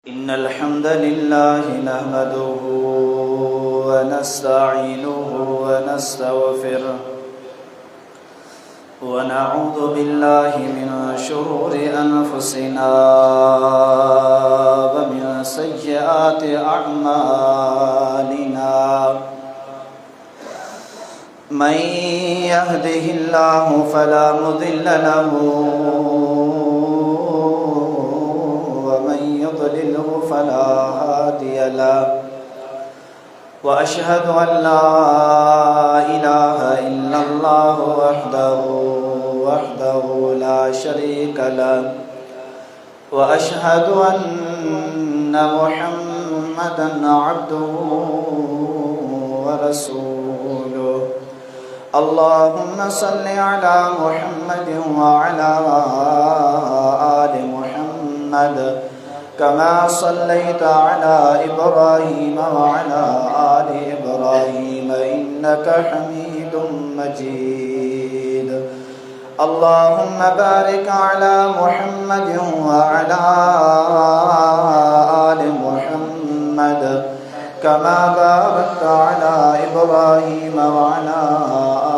إن الحمد لله نحمده ونستعينه ونستغفره ونعوذ بالله من شرور أنفسنا ومن سيئات أعمالنا من يهده الله فلا مضل له يضلله فلا هادي له وأشهد أن لا إله إلا الله وحده لا شريك له وأشهد أن محمدا عبده ورسوله اللهم صل على محمد وعلى آل محمد كما صليت على إبراهيم وعلى آل إبراهيم إنك حميد مجيد اللهم بارك على محمد وعلى آل محمد كما باركت على إبراهيم وعلى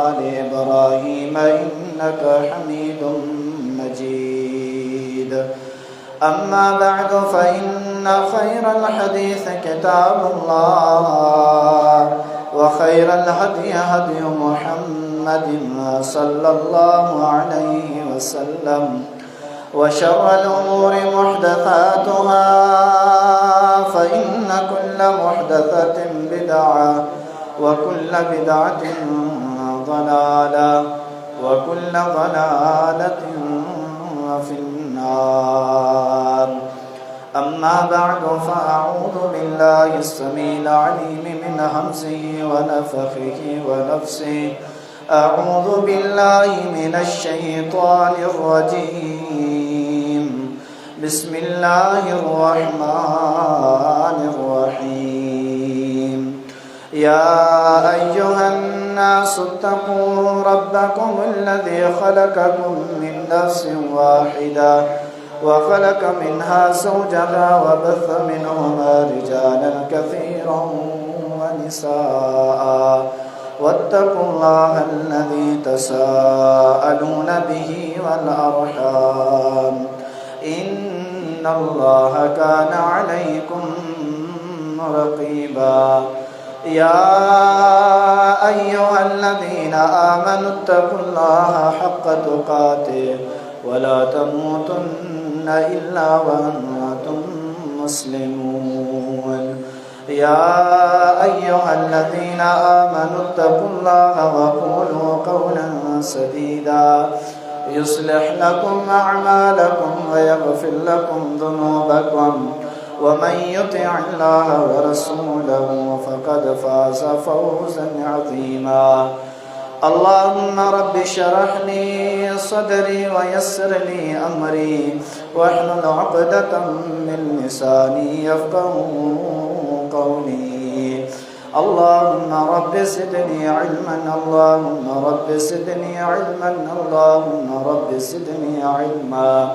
آل إبراهيم إنك حميد مجيد أما بعد فإن خير الحديث كتاب الله وخير الهدي هدي محمد صلى الله عليه وسلم وشر الأمور محدثاتها فإن كل محدثة بدعة وكل بدعة ضلالة وكل ضلالة في النار أما بعد فأعوذ بالله السميع العليم من همزه ونفخه ونفسه أعوذ بالله من الشيطان الرجيم بسم الله الرحمن الرحيم يا أيها الناس اتقوا ربكم الذي خلقكم من نفس واحدة وخلق منها زوجها وبث منهما رجالا كثيرا ونساء واتقوا الله الذي تساءلون به والأرحام إن الله كان عليكم رقيبا يا أيها الذين آمنوا اتقوا الله حق تقاته ولا تموتن إلا وأنتم مسلمون يا أيها الذين آمنوا اتقوا الله وقولوا قولا سديدا يصلح لكم أعمالكم ويغفر لكم ذنوبكم ومن يطع الله ورسوله فقد فاز فوزا عظيما اللهم رب اشرح لي صدري ويسر لي أمري واحلل عقدة من لساني يفقهوا قولي اللهم رب زدني علما اللهم رب زدني علما اللهم رب زدني علما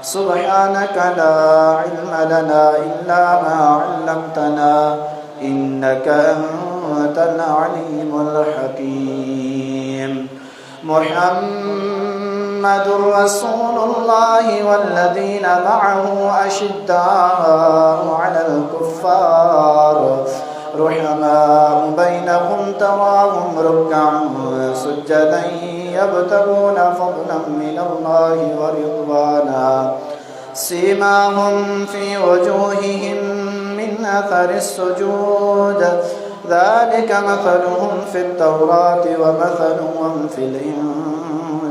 سبحانك لا علم لنا إلا ما علمتنا إنك أنت العليم الحكيم محمد رسول الله والذين معه أشداء على الكفار رحماء بينهم تراهم ركعا سجدا يبتغون فضلا من الله ورضوانا سيماهم في وجوههم من أثر السجود ذلك مثلهم في التوراة ومثلهم في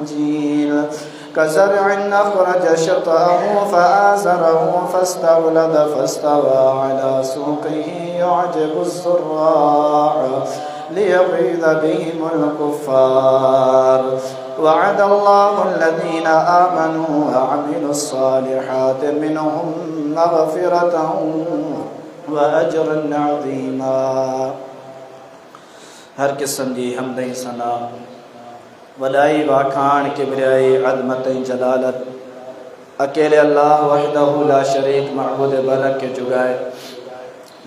الإنجيل كزرع أخرج شطأه فآزره فاستغلظ فاستوى على سوقه يعجب الزراع ليغيظ بهم الكفار وعد الله الذين آمنوا وعملوا الصالحات منهم مغفرة وأجرا عظيما हर किस्म जी हमद सना वॾाई वाखाण किबरियाई अज़मत जलालत अकेले अल्लाह वहदहु ला शरीक मअबूद बरक के जुगाए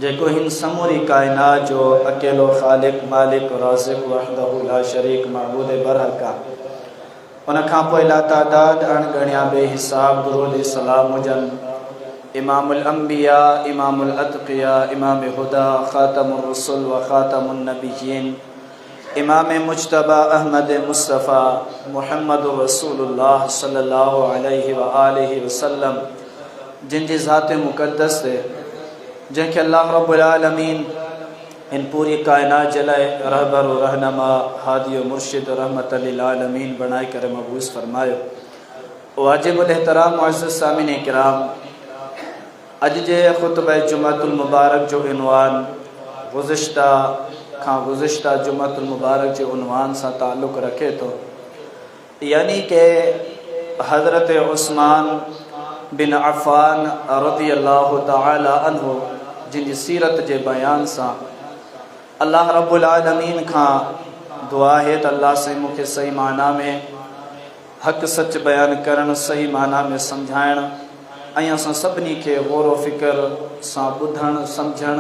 जेको हिन समूरी कायनात जो अकेलो खालिक मालिक राज़िक वहदहु ला शरीक मअबूद बरक आहे। उन खां पोइ लातादाद अणगणिया बेहिसाब दुरूद सलाम हुजन इमामुल अंबिया इमामुल अतक़िया इमाम हुदा ख़ातमुर रसूल व ख़ातमुन नबिय्यीन इमाम मुज्तबा अहमद मुस्तफ़ा मुहम्मद रसूलुल्लाह सल्लल्लाहु अलैहि व आलिहि वसल्लम जिनकी ज़ात मुक़द्दस है जंहिंखे अल्लाह रब्बुल आलमीन इन पूरी कायनात जलाए रहबर रहनमा हादी मुर्शिद रहमत लिल आलमीन बनाए कर मबूस फरमायो। वाजिबुल एहतराम मुअज़्ज़ज़ सामिन किराम, अज जे खुतबा जुमअतुल मुबारक जो इनवान गुज़िश्ता जुमअतुल मुबारक के उनवान से ताल्लुक़ रखे तो, यानी कि हज़रत उस्मान बिन अफ़्फ़ान रज़ियल्लाहु तआला अन्हु जिनकी सीरत के बयान से अल्लाह रब्बुल आलमीन का दुआ है तो अल्लाह से मुझे सही माना में हक़ सच बयान करण, सही माना में समझाइण ऐं असां सभिनी खे गौर फ़िक्र सां ॿुधण सम्झण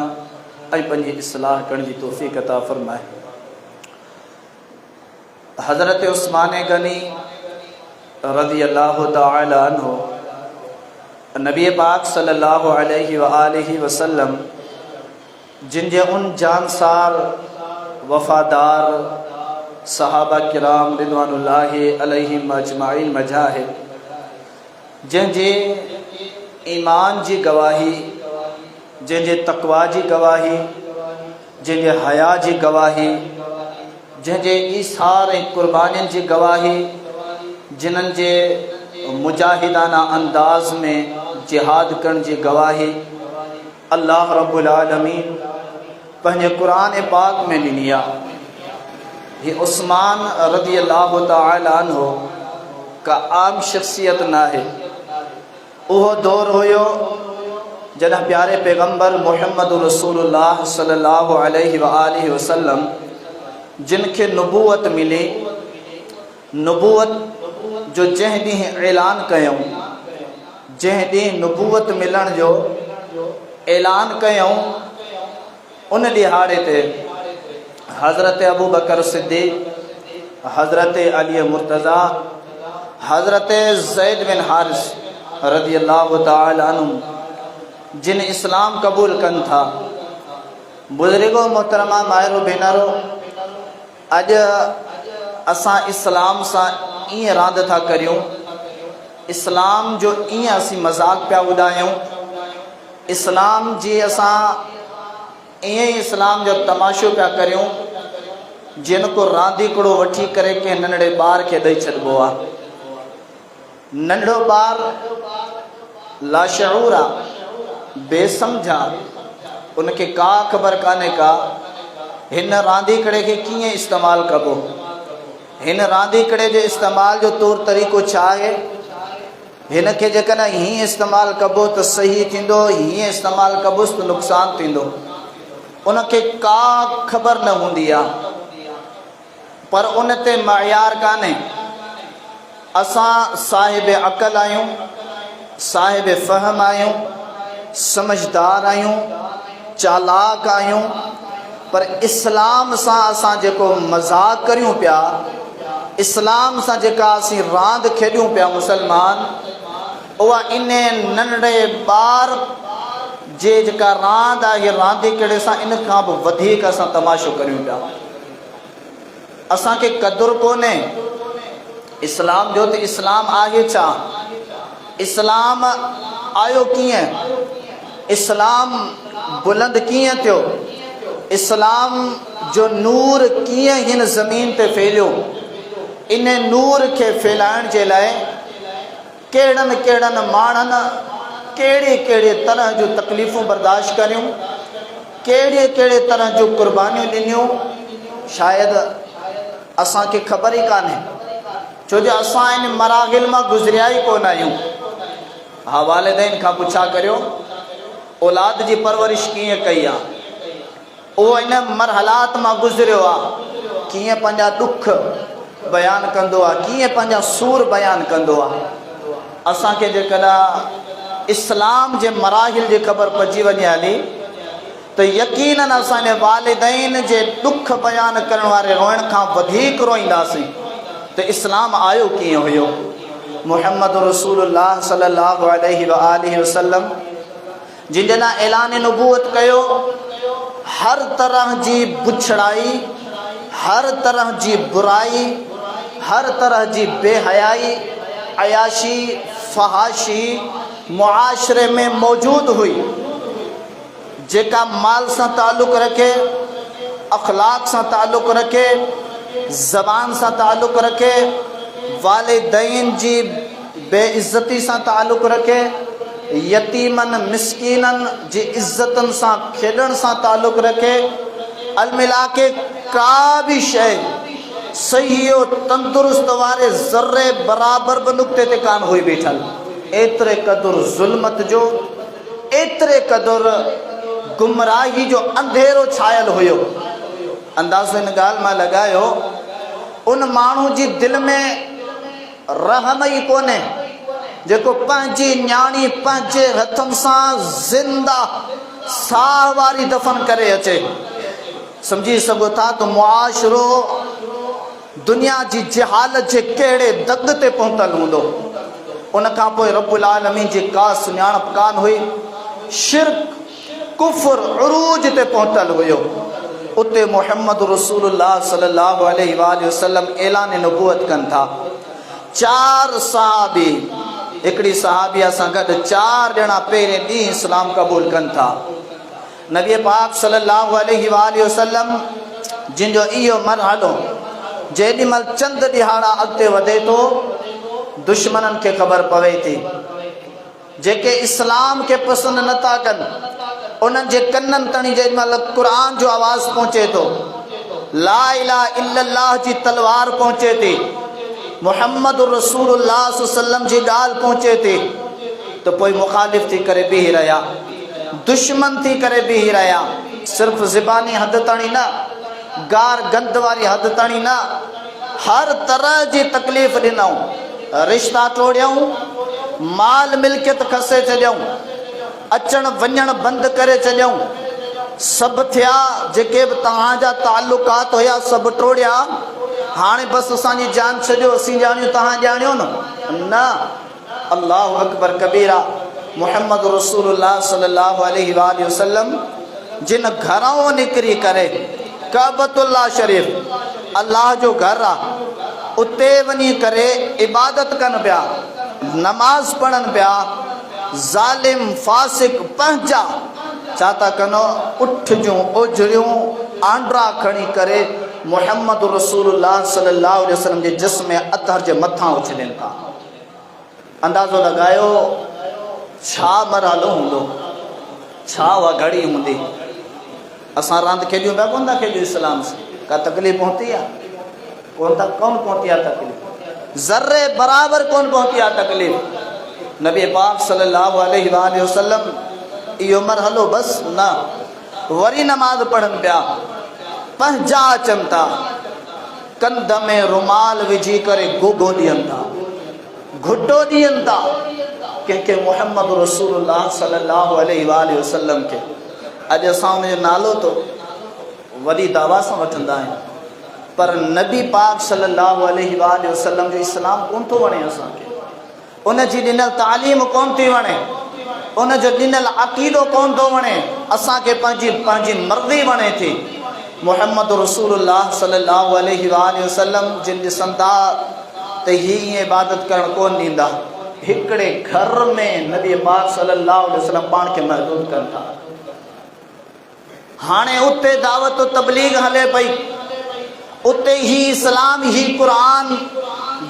ऐं पंहिंजी इस्लाह करण जी तौफ़ीक़ अता फ़रमाए। हज़रत उस्मान गनी रज़ियल्लाहु तआला अन्हु नबी पाक सल्लल्लाहु अलैहि व आलिहि वसल्लम जिनके उन जानसार वफ़ादार सहाबा किराम रिदवानुल्लाहि अलैहिम अजमाइन मजाहिद जंहिंजे ईमान की गवाही, जंहिंजे तक़वा की गवाही, जंहिंजे हया की गवाही, जंहिंजे ईसार ऐं क़ुर्बानियुनि की गवाही, जिन्हनि जे मुजाहिदाना अंदाज़ में जिहाद करण की गवाही अल्लाह रब्बुल आलमीन पंहिंजे क़ुरान पाक में ॾिनी आहे। ये उस्मान रज़ियल्लाहु तआला अन्हु का आम शख्सियत ना है। वह दौर हुयो जॾहिं प्यारे पैगम्बर मुहम्मद रसूलुल्लाह सल्लल्लाहु अलैहि व आलिहि वसल्लम जिनके नबूवत मिली, नबूवत जो जंहिं ॾींहुं ऐलान कयूं, जंहिं ॾींहुं नबूवत मिलण जो ऐलान कयूं, उन ॾिहाड़े ते हज़रत अबू बकर सिद्दीक़, हज़रत अली मुर्तज़ा, हज़रत ज़ैद बिन हारिस रज़ियल्लाहु तआला अन्हु जिन इस्लाम कबूल कन था। बुज़ुर्गो मोहतरमा मायरो भेनरो, अज असां इस्लाम सां ईअं रांदि था करियूं, इस्लाम जो ईअं असीं मज़ाक पिया उॾायूं, इस्लाम जी असां ईअं ई इस्लाम जो तमाशो पिया करियूं जिनको रांदीकड़ो वठी करे कंहिं नंढड़े ॿार खे ॾेई छॾिबो आहे। नंढड़ो ॿार लाशऊर आहे, बेसमझा, उनखे का ख़बर कान्हे का हिन रांदीकड़े खे कीअं इस्तेमालु कबो, हिन रांदीकड़े जे इस्तेमाल जो तौर तरीक़ो छा आहे, हिन खे जेकॾहिं हीअं इस्तेमालु कबो त सही थींदो, हीअं इस्तेमालु कबोसि त नुक़सानु थींदो, उनखे का ख़बर न हूंदी आहे। पर उन ते मयार कान्हे। असां साहिब अक़ल आहियूं, साहिब फ़हम आहियूं, समझदार आहियूं, चालाक आहियूं, पर इस्लाम सां असां जेको मज़ाक करियूं पिया, इस्लाम सां जेका असीं रांदि खेॾियूं पिया मुसलमान, उहा इन नंढड़े ॿार जे जेका रांदि आहे, रांदीकड़े सां इन खां बि वधीक असां तमाशो करियूं पिया। असांखे क़दुरु कोन्हे इस्लाम जो, त इस्लाम आहे छा, इस्लाम आयो कीअं, इस्लाम बुलंद कीअं थियो, इस्लाम जो नूर कीअं हिन ज़मीन ते फैलियो। इन नूर खे फैलाइण जे लाइ कहिड़नि कहिड़नि माण्हुनि कहिड़े कहिड़े तरह जूं तकलीफ़ूं बर्दाश्त करियूं, कहिड़े कहिड़े तरह जूं क़ुर्बानियूं ॾिनियूं, शायदि असांखे ख़बर ई कान्हे, छो जो असां इन मराहिल मां गुज़रिया ई कोन आहियूं। हा, वालिदैन खां पुछा करियो औलाद जी परवरिश कीअं कई आहे, उहो इन मरहलात मां गुज़रियो आहे, कीअं पंहिंजा ॾुख बयानु कंदो आहे, कीअं पंहिंजा सूर बयानु कंदो आहे। असांखे जेकॾहिं इस्लाम जे मराहिल जी ख़बर पइजी वञे हली त यकीनन असांजे वालिदैन जे दुख बयान करण वारे रोइण खां वधीक रोईंदासीं त इस्लाम आयो कीअं हुयो। मुहम्मद रसूलुल्लाह सल्लल्लाहु अलैहि व आलिहि वसल्लम जिन जना ऐलान नबूवत कयो, हर तरह जी बुछड़ाई, हर तरह जी बुराई, हर तरह जी बेहयाई, अयाशी, फहाशी मुआशरे में मौजूद हुई, जेका माल से ताल्लुक़ रखे, अखलाक से ताल्लुक़ रखे, ज़बान से ताल्लुक़ रखे, वालिदैन जी बेइज्जती से ताल्लुक़ रखे, यतीमन मिस्कीनन जी इज्जतन से खेडण से ताल्लुक़ रखे। अल मिला के का भी शय सही और तंदुरुस्त वारे ज़र्रे बराबर ब नुक्ते ते कान हुई बीठल। एतरे कदुर ज़ुल्मत जो, एतरे कदुर गुमराही जो अंधेरो छायल हुयो। अंदाज़ो इन ॻाल्हि मां लगायो, उन माण्हू जी दिल में रहम ही कोने जेको पंहिंजी न्याणी पंहिंजे हथनि सां ज़िंदा साह वारी दफ़न करे अचे। समझी सघो था तो मुआशरो दुनिया जी जहालत जे कहिड़े दग ते पहुतल हूंदो। उन खां पोइ रब्बुल आलमीन जी का सुञाणप कान हुई। शिरक, कुफ्र उरूज ते पहुतल हुयो। उते मुहम्मद रसूलुल्लाह सल्लल्लाहु अलैहि वसल्लम ऐलान नबूवत कनि था। 4 सहाबी, हिकिड़ी सहाबिया सां गॾु 4 ॼणा पहिरें ॾींहुं इस्लाम क़बूल कनि था। नबी पाक सल्लल्लाहु अलैहि वसल्लम जिन जो इहो मरहलो जेॾी महिल चंद ॾिहाड़ा अॻिते वधे थो, दुश्मननि खे ख़बर पवे थी। जेके इस्लाम खे पसंदि नथा कनि, उन्हनि जे कननि ताईं जेॾी महिल क़ुरान जो आवाज़ पहुचे थो, ला इलाहा इल्लल्लाह जी तलवार पहुचे थी, मुहम्मद रसूलुल्लाह सल्लल्लाहु अलैहि वसल्लम जी ॻाल्हि पहुचे थी, त पोइ मुखालिफ़ थी करे बीही रहिया, दुश्मन थी करे बीही रहिया। सिर्फ़ ज़बानी हद ताईं न, गार गंद वारी हद ताईं न, हर तरह जी तकलीफ़ ॾिनऊं, रिश्ता तोड़ियऊं, माल मिल्कियत खसे छॾियऊं, अचण वञण बंदि करे छॾियऊं, सभु थिया। जेके बि तव्हांजा ताल्लुकात हुया सभु टोड़िया। हाणे बसि असांजी जान छॾियो, असीं ॼाणियूं तव्हां ॼाणियो न। अल्लाहु अकबर कबीरा। मुहम्मद रसूलुल्लाह सल्लल्लाहु अलैहि वसल्लम जिन घरों निकिरी करे काबतुल्लाह शरीफ अल्लाह जो घर आहे, उते वञी करे इबादत कनि पिया, नमाज पढ़नि पिया। ज़ालिम फासिक पंहिंजा छा था कनि, उठ जूं ओझड़ियूं आंड्रा खणी करे मुहम्मद रसूलुल्लाह सल्लल्लाहु अलैहि वसल्लम जे जिस्म में अतहर जे मथां उछलनि था। अंदाज़ो लॻायो छा मरहलो हूंदो, छा उहा घड़ी हूंदी। असां रांदि खेॾियूं पिया, कोन था खेॾियूं इस्लाम से, का तकलीफ़ पहुती आहे? कोन पहुती आहे तकलीफ़, ज़र्रे बराबर कोन पहुती आहे तकलीफ़। नबी पाक सल्लल्लाहु अलैहि वसल्लम इहो मरहलो बस न, वरी नमाज पढ़नि पिया, पंहिंजा अचनि था, कंध में रुमाल विझी करे गोगो ॾियनि था, घुटो ॾियनि था कंहिंखे मुहम्मद रसूलुल्लाह सल्लल्लाहु अलैहि वसल्लम खे। अॼु असां हुनजो नालो तो वॾी दावा सां वठंदा आहियूं, पर नबी पाक सल्लल्लाहु अलैहि वसल्लम जो इस्लाम कोन थो वणे असांखे। उन जी ॾिनल तालीम कोन थी वणे, उन जो ॾिनल अक़ीदो कोन थो वणे। असांखे पंहिंजी मर्ज़ी वणे थी। मुहम्मद रसूलुल्लाह सल्लल्लाहु अलैहि वसल्लम जिन ॾिसंदा त हीअ इबादत करणु कोन ॾींदा, हिकिड़े घर में नबी पाक सल्लल्लाहु अलैहि वसल्लम पाण खे महदूद कनि था। हाणे उते दावत तबलीग हले पई, उते ही इस्लाम ही क़ुरान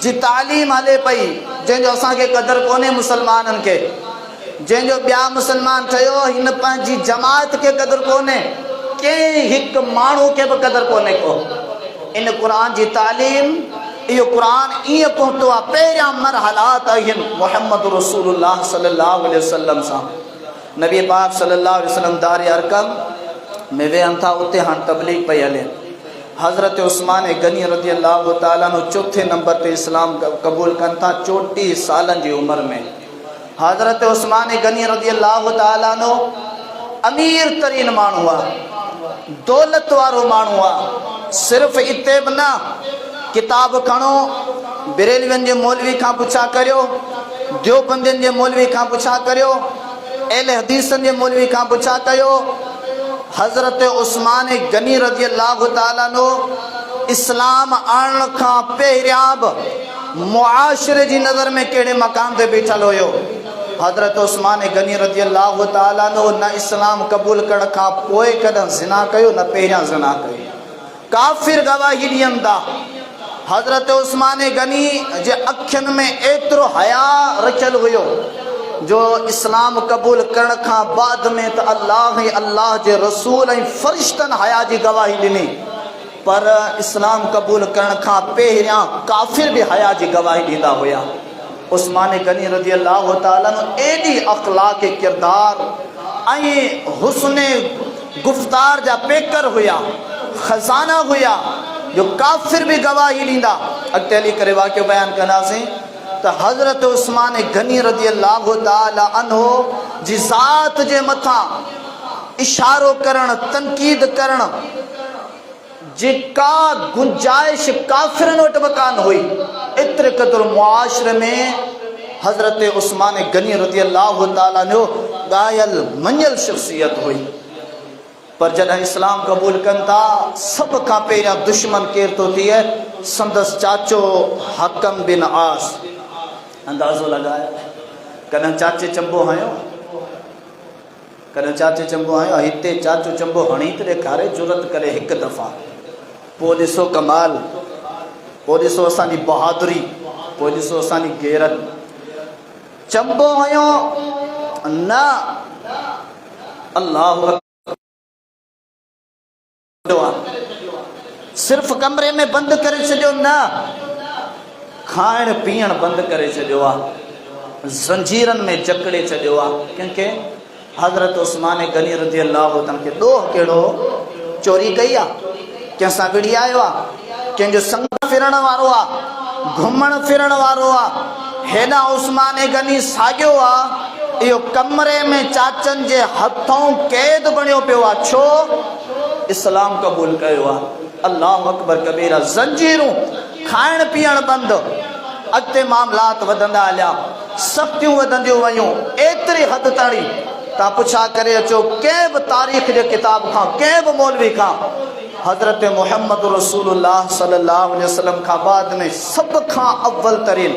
जी तालीम हले पई, जंहिंजो असांखे क़दुरु कोन्हे मुसलमाननि खे। जंहिंजो ॿिया मुसलमान ठहियो, हिन पंहिंजी जमात खे क़दुरु कोन्हे, कंहिं हिकु माण्हू खे बि क़दुरु कोन्हे को। इन क़ुरान जी तालीम, इहो क़ुरान ईअं पहुतो आहे, पहिरियां मरहलात आहिनि मुहम्मद रसूलुल्लाह सल्लल्लाहु अलैहि वसल्लम सां। नबी पाक सल्लल्लाहु अलैहि वसल्लम दार अरकम में वेहनि था, उते हाणे तबलीग पई हले। हज़रत उस्मान गनी रज़ी अल्लाह ताला नो चौथे नंबर ते इस्लाम कबूल कन था 34 सालन जी उम्र में। हज़रत उस्मान गनी रज़ी अल्लाह ताला नो अमीर तरीन माण्हू हुआ, दौलत वारो माण्हू हुआ। सिर्फ इते बि न, किताब खणो, बरेलवियुनि जे मौलवी खां पुछा करियो, देवबंदियुनि जे मौलवी खां पुछा करियो, अहले हदीसनि जे मौलवी खां पुछा कयो। हज़रत उस्मान गनी रज़ी अल्लाह ताला नो इस्लाम आणण खां पहिरियां बि मुआशरे जी नज़र में कहिड़े मकाम ते बीठल हुयो। हज़रत उस्मान गनी रज़ी अल्लाह ताला नो न इस्लाम कबूल करण खां पोइ कॾहिं ज़िना कयो, न पहिरियां ज़िना कयो। काफ़िर गवाही ॾियनि था। हज़रत उस्मान गनी जे अखियुनि में एतिरो हया रखियल हुयो जो इस्लाम कबूल करण खां बाद में त अल्लाह जे रसूल ऐं फ़रिश्तनि हया जी गवाही ॾिनी, पर इस्लाम कबूल करण खां पहिरियां काफ़िर बि हया जी गवाही ॾींदा हुया। उस्मान गनी रज़ी अल्लाह ताला नो एॾी अख़लाक़ किरदार ऐं हुस्न गुफ़्तार जा पेकर हुया, ख़ज़ाना हुया जो काफ़िर भी गवाही ॾींदा। अॻिते हली करे वाक़ियो बयान कंदासीं त हज़रत उस्मान गनी रज़ी अल्लाह ताला अन्हो जी ज़ात जे मथां इशारो करण, तनक़ीद करण जी का गुंजाइश काफ़िरनि वटि बि कान हुई। एतिरे क़दुरु मुआशरे में हज़रत उस्मान गनी रज़ी अल्लाह ताला जो ॻायल मञियल शख़्सियत हुई। पर जॾहिं इस्लाम कबूल कनि था, सभ खां पहिरियां दुश्मन केरु थो थिए? संदसि चाचो हकम बिन आस। अंदाज़ो लॻायो, कॾहिं चाचे चंबो हयो, कॾहिं चाचे चंबो हयो। हिते चाचो चंबो हणी त ॾेखारे जुरत करे हिकु दफ़ा, पोइ ॾिसो कमाल, पोइ ॾिसो असांजी बहादुरी, पोइ ॾिसो असांजी गैरत। चंबो हयो न, अल्लाह सिर्फ कमरे में बंद करे छॾियो न, खाइण पीअण बंद करे छॾियो आहे, ज़ंजीरनि में जकड़े छॾियो आहे कंहिंखे। हज़रत उस्मान गनी रज़ी अल्लाह ताला खे ॾोह कहिड़ो? चोरी कई आहे, कंहिंसां विड़ी आयो आहे, कंहिंजो संग फिरण वारो आहे, घुमण फिरण वारो आहे। हेॾा उस्मान गनी साॻियो आहे, इहो कमरे में चाचनि जे हथों क़ैद बणियो पियो आहे। छो? इस्लाम कबूल कयो आहे। अल्लाह अकबर कबीरा। ज़ंजीरूं, खाइण पीअण बंदि। अॻिते मामलात वधंदा हलिया, सख़्तियूं वधंदियूं वयूं, एतिरी हद ताईं तव्हां पुछा करे अचो कंहिं बि तारीख़ जे किताब खां, कंहिं बि मौलवी खां, हज़रत मुहम्मद रसूलुल्लाह सल्लल्लाहु अलैहि वसल्लम खां बाद में सभ खां अव्वल तरीन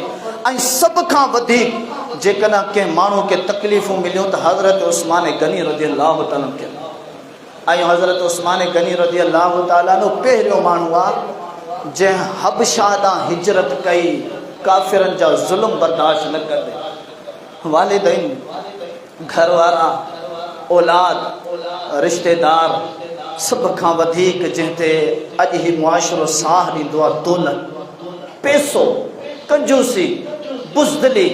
ऐं सभ खां वधीक जेकॾहिं कंहिं माण्हू खे तकलीफ़ूं मिलियूं त हज़रत उस्मान गनी रज़ी अल्लाह ताला खे। ऐं हज़रत उस्मान गनी रज़ी अल्लाह ताला नो पहिरियों माण्हू आहे जंहिं हबशा ॾांहुं हिजरत कई, काफ़िरनि जा ज़ुल्म बर्दाश्त न कंदे। वालिदैन, घर वारा, औलाद, रिश्तेदार, सभ खां वधीक जंहिं ते अॼु ही मुआशिरो साह ॾींदो आहे, दौलत, पैसो, कंजूसी, बुज़दिली,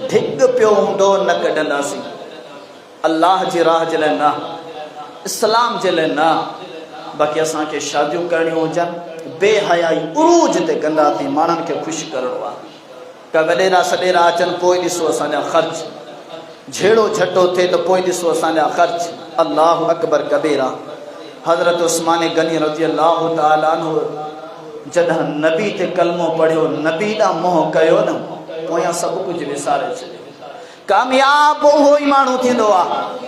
ढिग पियो हूंदो न कढंदासीं। अल्लाह जी राह जे लाइ न, इस्लाम जे लाइ न। बाक़ी असांखे शादियूं करणियूं हुजनि, बेहयाई उरूज ते कंदासीं, माण्हुनि खे ख़ुशि करिणो आहे। का वॾेरा सॾेरा अचनि, पोइ ॾिसो असांजा ख़र्च, झेड़ो झटो थिए त पोइ ॾिसो असांजा ख़र्च। अल्लाह अकबर कबीरा। हज़रत उस्मान गनी रज़ी अल्लाह ताला अन्हु जॾहिं नबी ते कलमो पढ़ियो, नबी ॾांहुं मोह कयो न, पोयां सभु कुझु विसारे छॾियो। कामयाब उहो ई माण्हू थींदो आहे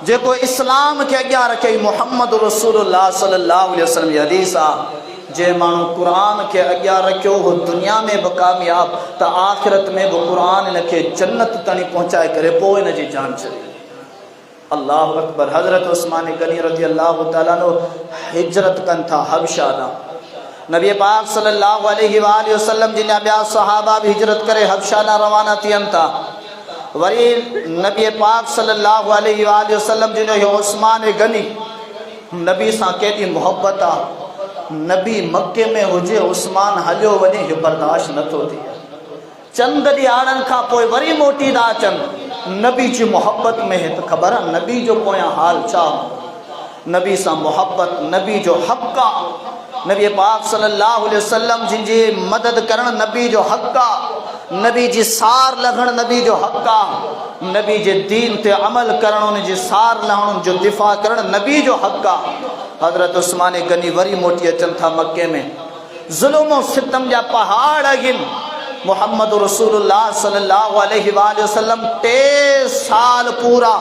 जेको इस्लाम खे अॻियां रखे। मुहम्मद रसूलुल्लाह सल्लल्लाहु अलैहि वसल्लम जी हदीस आहे, जे माण्हू क़ुरान खे अॻियां रखियो हो दुनिया में बि कामयाब, त आख़िरत में बि क़ुरान हिनखे जन्नत ताईं पहुचाए करे पोइ हिन जी जान छॾी। अल्लाह अकबर। हज़रत उस्मान गनी रज़ी अल्लाह ताला नो हिजरत कनि था हबशा ॾांहुं। नबी पाक सल्लल्लाहु अलैहि वसल्लम जिन ॿिया सहाबा भी हिजरत करे हबशा ॾांहुं रवाना थियनि था। वरी नबी पाक सल्लल्लाहु अलैहि वसल्लम जिन इहो उस्मान गनी, नबी सां केॾी मोहब्बत आहे। नबी मके में हुजे, उस्मान हलियो वञे, इहो बर्दाश्त नथो थिए। चंद ॾियारनि खां पोइ वरी मोटी था अचनि, नबी जी मोहब्बत में। त ख़बर आहे नबी जो पोयां हाल छा? नबी सा मोहब्बत, नबी जो हक़ा, नबी पाक सल्लल्लाहु अलैहि वसल्लम जिनजी मदद करण नबी जो हक़ा, नबी जी सार लॻण नबी जो हक़ा, नबी जे दीन ते अमल करण उन जी सार लहण जो दिफ़ा करण नबी जो हक़ा। हज़रत उस्मान गनी वरी मोटी अचन था मक्के में, ज़ुल्म सितम जा पहाड़ आहिनि। मोहम्मद रसूलुल्लाह सल्लल्लाहु अलैहि वसल्लम 3 साल पूरा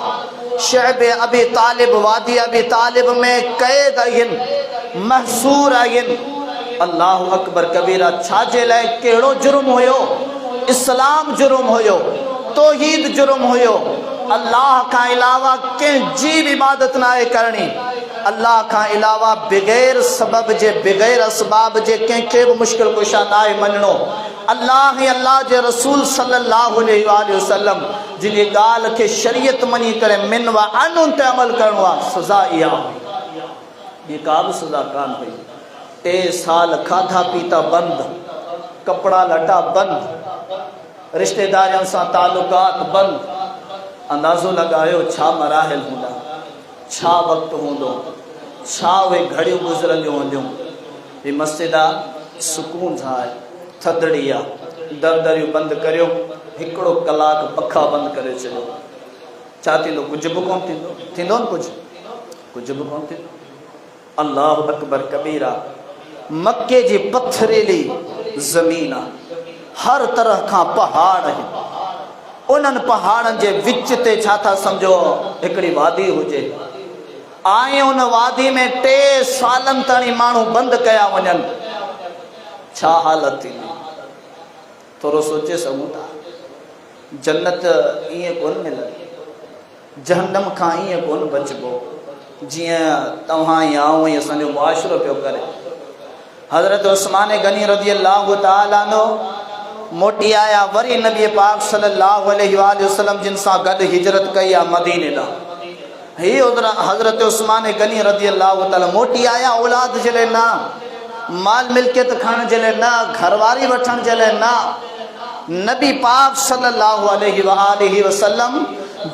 शहब अबी तालिब, वादी अबी तालिब में कैद आहिनि, महसूर आहिनि। अल्लाह अकबर कबीरा। छाजे लाइ? कहिड़ो जुर्म हुयो? इस्लाम जुर्म हुयो, तौहीद जुर्म हुयो। अल्लाह का अलावा कंहिंजी बि इबादत न आहे करणी। अल्लाह का अलावा बग़ैर सबब जे, बग़ैर असबाब जे कंहिंखे बि मुश्किल कुशा न आहे मञणो। अल्लाह ऐं अल्लाह जे रसूल सल्लल्लाहु अलैहि वसल्लम जिन ॻाल्हि खे शरीयत मञी करे मिन व अन उन ते अमल करणो आहे, सज़ा इहा हुई, ॿी का बि सज़ा कान हुई। 3 साल खाधा पीता बंदि, कपिड़ा लटा बंदि, रिश्तेदारनि सां तालुकात बंदि। अंदाज़ो लॻायो छा मराहिल हूंदा, छा वक़्तु हूंदो, छा उहे घड़ियूं गुज़रंदियूं हूंदियूं। हीअ मस्जिद आहे, सुकून सां आहे, थधिड़ी आहे, दरदरियूं बंदि करियो, हिकिड़ो कलाक पखा बंदि करे छॾियो। छा थींदो? कुझु बि कोन थींदो। थींदो न कुझु बि कोन थींदो। अल्लाह अकबर कबीरा। मक्के जी पथरीली ज़मीन आहे, हर तरह खां पहाड़ आहिनि। उन्हनि पहाड़नि जे विच ते छा था सम्झो हिकिड़ी वादी हुजे, ऐं उन वादी में 3 सालनि ताईं माण्हू बंदि कया वञनि, छा हालत थींदी? थोरो सोचे सघूं था। जन्नत ईअं कोन मिलंदी, जहन्नम खां ईअं कोन बचबो जीअं तव्हां या आऊं ऐं असांजो मुआशिरो पियो करे। हज़रत उस्मान गनी रज़ी अल्लाह तआला अन्हु मोटी आया, वरी नबी पाक सल्लल्लाहु अलैहि वसल्लम जिन सां गॾु हिजरत कई आहे मदीने ॾांहुं। ही हज़रत उस्मान गनी रज़ी अल्लाह तआला मोटी आया, औलाद जे लाइ न, माल मिल्कियत खणण जे लाइ न, घरवारी वठण जे लाइ न। नबी पाक सल्लल्लाहु अलैहि वसल्लम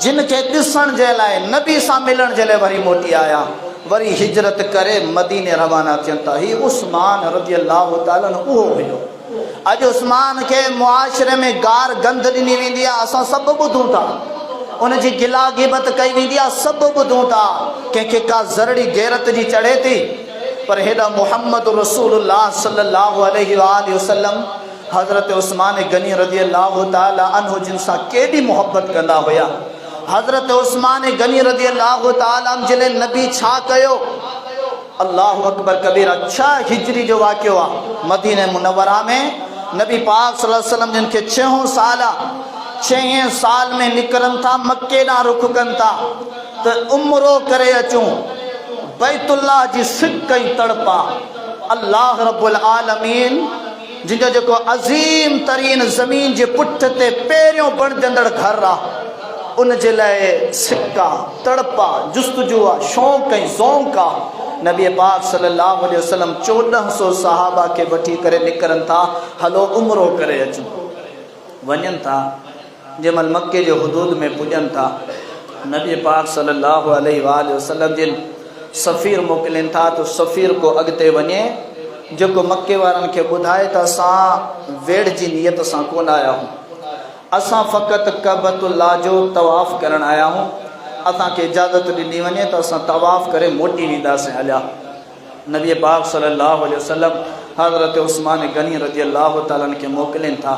जिन खे ॾिसण जे लाइ, नबी सां मिलण जे लाइ वरी मोटी आया, वरी हिजरत करे मदीने रवाना थियनि था। ही उस्मान रज़ी अल्लाह तआला उहो हुयो। अॼु उस्मान खे मुआशिरे में गार गंद ॾिनी वेंदी आहे, असां सभु ॿुधूं था। उन जी गिला गिबत कई वेंदी आहे, सभु ॿुधूं था। कंहिंखे का ज़रड़ी गैरत जी चढ़े थी, पर हेॾा मुहम्मद रसूलुल्लाह सल्लल्लाहु अलैहि वसल्लम हज़रत उस्मान गनी रज़ी अल्लाह तआला अन्हु जिन सां केॾी मोहब्बत कंदा हुया। हज़रत उस्मान गनी रज़ी अल्लाह तआला जे लाइ नबी छा कयो? अल्लाह अकबर कबीरा। 6 हिजरी जो वाक़ियो आहे। मदीने मुनव्वरा में नबी पाक सल्लल्लाहु अलैहि वसल्लम जिन खे 6 साल 6 साल में निकिरनि था, मक्के ॾांहुं रुख कनि था त उमरो करे अचूं। बैतुल्लाह जी सिक ऐं तड़पा अल्लाह रब्बुल आलमीन जिनजो जेको अज़ीम तरीन ज़मीन जे पुठ ते पहिरियों बणजंदड़ घर आहे, उन जे लाइ सिक्का तड़पा जुस्तजू आहे, शौक़ ऐं ज़ौक़ आहे। नबी पाक सल्लल्लाहु अलैहि वसल्लम 1400 सहाबा खे वठी करे निकिरनि था, हलो उमरो करे अचूं। वञनि था, जंहिंमहिल मक्के जे हुदूद में पुॼनि था, नबी पाक सल्लल्लाहु अलैहि वसल्लम जिन सफ़ीर मोकिलनि था, तो सफ़ीर को अॻिते वञे, जेको मक्के वारनि खे ॿुधाए त असां वेड़ जी नियत सां कोन आया आहियूं, असां फ़क़ति कबतुल्लाह जो तवाफ़ करण आया आहियूं, असांखे इजाज़त ॾिनी वञे त असां तवाफ़ करे मोटी वेंदासीं हलिया। नबी पाक सल्लल्लाहु अलैहि वसल्लम हज़रत उस्मान गनी रज़ी अल्लाह तआला खे मोकिलनि था।